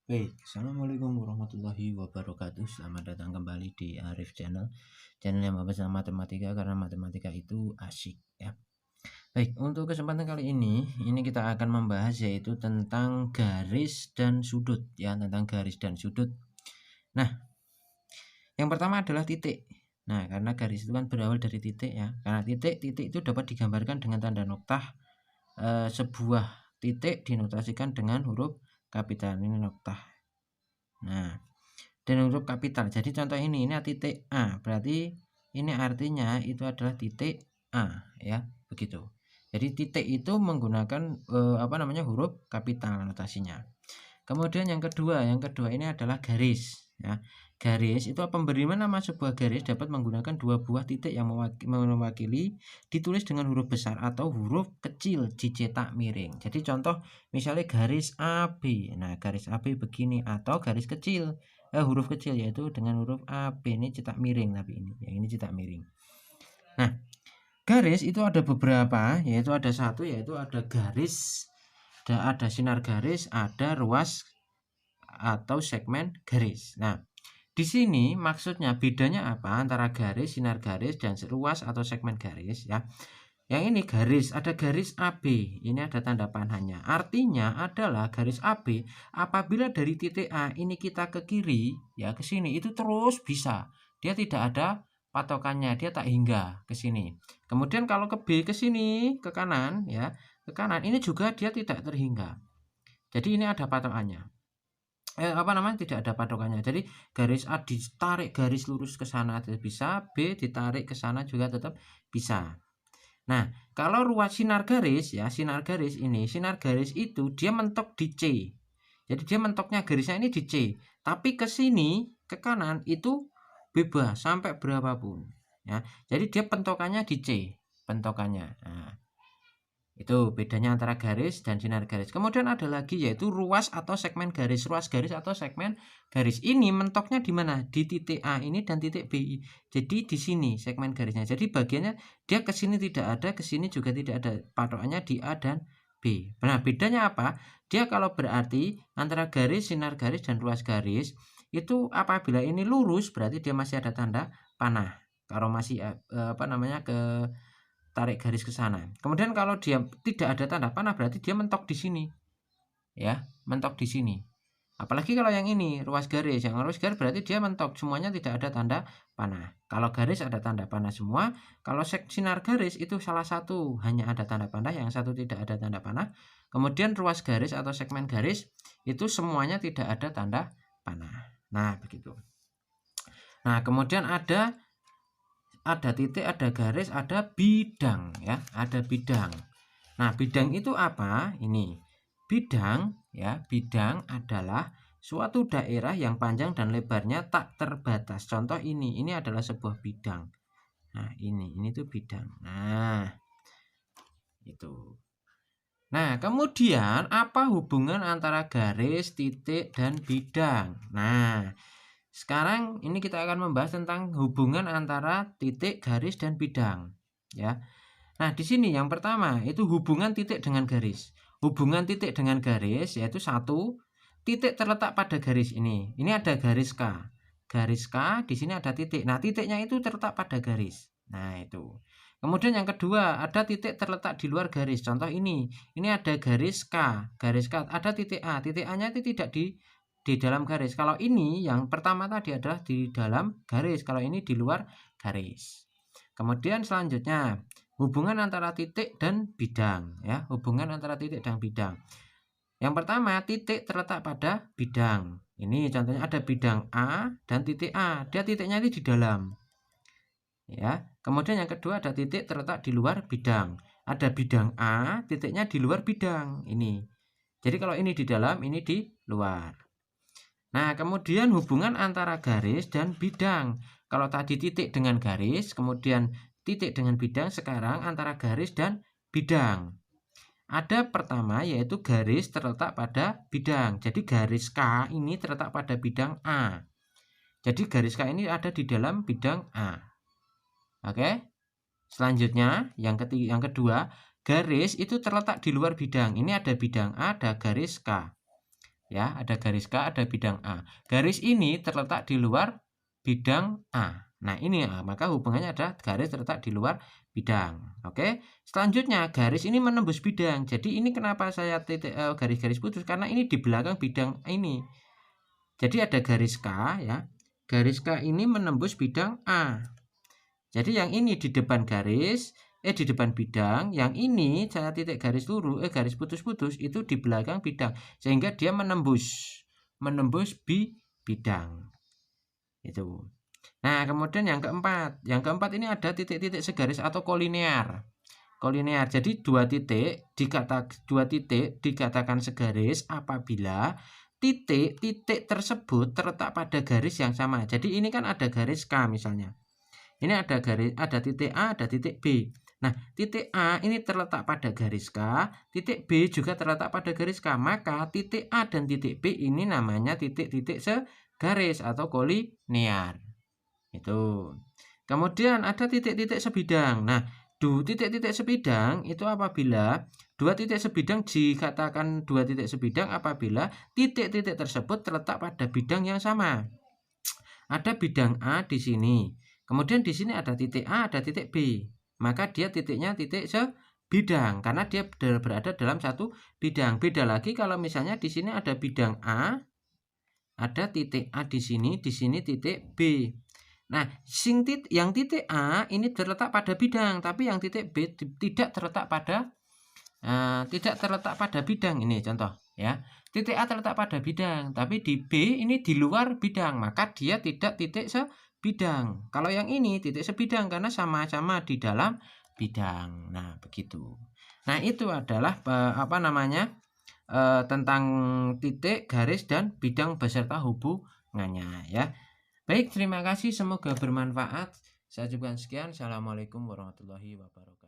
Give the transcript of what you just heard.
Baik, assalamualaikum warahmatullahi wabarakatuh. Selamat datang kembali di Arif Channel, channel yang membahas matematika karena matematika itu asik ya. Baik, untuk kesempatan kali ini kita akan membahas yaitu tentang garis dan sudut ya, tentang garis dan sudut. Nah, yang pertama adalah titik. Nah, karena garis itu kan berawal dari titik ya. Karena titik itu dapat digambarkan dengan tanda noktah. Sebuah titik dinotasikan dengan huruf kapital, ini noktah. Nah, dan huruf kapital. Jadi contoh ini titik A. Berarti ini artinya itu adalah titik A ya, begitu. Jadi titik itu menggunakan huruf kapital notasinya. Kemudian yang kedua ini adalah garis ya. Garis itu pemberian nama sebuah garis dapat menggunakan dua buah titik yang mewakili ditulis dengan huruf besar atau huruf kecil dicetak miring. Jadi contoh misalnya garis AB. Nah, garis AB begini atau garis kecil huruf kecil yaitu dengan huruf AB, ini cetak miring, tapi ini cetak miring. Nah, garis itu ada beberapa, yaitu ada garis, ada sinar garis, ada ruas atau segmen garis. Nah, di sini maksudnya bedanya apa antara garis, sinar garis, dan ruas atau segmen garis ya. Yang ini garis, ada garis AB, ini ada tanda panahnya. Artinya adalah garis AB apabila dari titik A ini kita ke kiri ya, ke sini itu terus bisa. Dia tidak ada patokannya, dia tak hingga ke sini. Kemudian kalau ke B ke sini, ke kanan ya, ke kanan ini juga dia tidak terhingga. Jadi ini ada patokannya. Tidak ada patokannya. Jadi garis A ditarik garis lurus ke sana tetap bisa, B ditarik ke sana juga tetap bisa. Nah, kalau ruas sinar garis ya, sinar garis itu dia mentok di C. Jadi dia mentoknya garisnya ini di C. Tapi ke sini, ke kanan itu bebas sampai berapapun. Ya, jadi dia pentokannya di C, pentokannya. Nah, itu bedanya antara garis dan sinar garis. Kemudian ada lagi yaitu ruas atau segmen garis. Ruas garis atau segmen garis ini mentoknya di mana? Di titik A ini dan titik B. Jadi di sini segmen garisnya. Jadi bagiannya dia ke sini tidak ada, ke sini juga tidak ada. Patokannya di A dan B. Nah, bedanya apa? Dia kalau berarti antara garis, sinar garis dan ruas garis itu apabila ini lurus berarti dia masih ada tanda panah. Kalau masih ke tarik garis ke sana. Kemudian kalau dia tidak ada tanda panah berarti dia mentok di sini. Ya, mentok di sini. Apalagi kalau yang ini ruas garis, yang ruas garis berarti dia mentok, semuanya tidak ada tanda panah. Kalau garis ada tanda panah semua, kalau sinar garis itu salah satu hanya ada tanda panah, yang satu tidak ada tanda panah. Kemudian ruas garis atau segmen garis itu semuanya tidak ada tanda panah. Nah, begitu. Nah, kemudian ada titik, ada garis, ada bidang ya, ada bidang. Nah, bidang itu apa? Ini bidang ya, bidang adalah suatu daerah yang panjang dan lebarnya tak terbatas. Contoh ini adalah sebuah bidang. Nah, ini tuh bidang. Nah, itu. Nah, kemudian apa hubungan antara garis, titik, dan bidang? Nah, sekarang ini kita akan membahas tentang hubungan antara titik, garis, dan bidang ya. Nah, di sini yang pertama itu hubungan titik dengan garis. Hubungan titik dengan garis yaitu satu, titik terletak pada garis ini. Ini ada garis K. Garis K, di sini ada titik. Nah, titiknya itu terletak pada garis. Nah, itu. Kemudian yang kedua, ada titik terletak di luar garis. Contoh ini ada garis K. Garis K ada titik A. Titik A-nya itu tidak di dalam garis. Kalau ini yang pertama tadi adalah di dalam garis. Kalau ini di luar garis. Kemudian selanjutnya hubungan antara titik dan bidang ya, hubungan antara titik dan bidang. Yang pertama, titik terletak pada bidang. Ini contohnya ada bidang A dan titik A. Dia titiknya ini di dalam. Ya. Kemudian yang kedua ada titik terletak di luar bidang. Ada bidang A, titiknya di luar bidang. Ini. Jadi kalau ini di dalam, ini di luar. Nah, kemudian hubungan antara garis dan bidang. Kalau tadi titik dengan garis, kemudian titik dengan bidang, sekarang antara garis dan bidang. Ada pertama yaitu garis terletak pada bidang. Jadi garis K ini terletak pada bidang A. Jadi garis K ini ada di dalam bidang A. Oke? Selanjutnya, yang kedua, garis itu terletak di luar bidang. Ini ada bidang A, ada garis K. ya, ada garis K, ada bidang A. Garis ini terletak di luar bidang A. Nah, ini maka hubungannya adalah garis terletak di luar bidang. Oke. Selanjutnya, garis ini menembus bidang. Jadi ini kenapa saya garis-garis putus, karena ini di belakang bidang ini. Jadi ada garis K, ya. Garis K ini menembus bidang A. Jadi yang ini di depan garis, di depan bidang, yang ini saya titik garis lurus, garis putus-putus itu di belakang bidang, sehingga dia menembus bidang. Itu. Nah, kemudian yang keempat ini ada titik-titik segaris atau kolinear. Jadi dua titik dikatakan segaris apabila titik-titik tersebut terletak pada garis yang sama. Jadi ini kan ada garis K misalnya. Ini ada titik A, ada titik B. Nah, titik A ini terletak pada garis K, titik B juga terletak pada garis K. Maka titik A dan titik B ini namanya titik-titik segaris atau kolinear. Itu. Kemudian ada titik-titik sebidang. Nah, titik-titik sebidang itu apabila dua titik sebidang dikatakan dua titik sebidang apabila titik-titik tersebut terletak pada bidang yang sama. Ada bidang A di sini. Kemudian di sini ada titik A, ada titik B. Maka dia titiknya titik sebidang karena dia berada dalam satu bidang. Beda lagi kalau misalnya di sini ada bidang A, ada titik A di sini titik B. Nah, yang titik A ini terletak pada bidang, tapi yang titik B tidak terletak pada bidang. Ini contoh, ya. Titik A terletak pada bidang, tapi di B ini di luar bidang, maka dia tidak titik sebidang. Kalau yang ini titik sebidang karena sama-sama di dalam bidang. Nah, begitu. Nah, itu adalah tentang titik, garis, dan bidang beserta hubungannya, ya. Baik, terima kasih. Semoga bermanfaat. Saya cukupkan sekian. Assalamualaikum warahmatullahi wabarakatuh.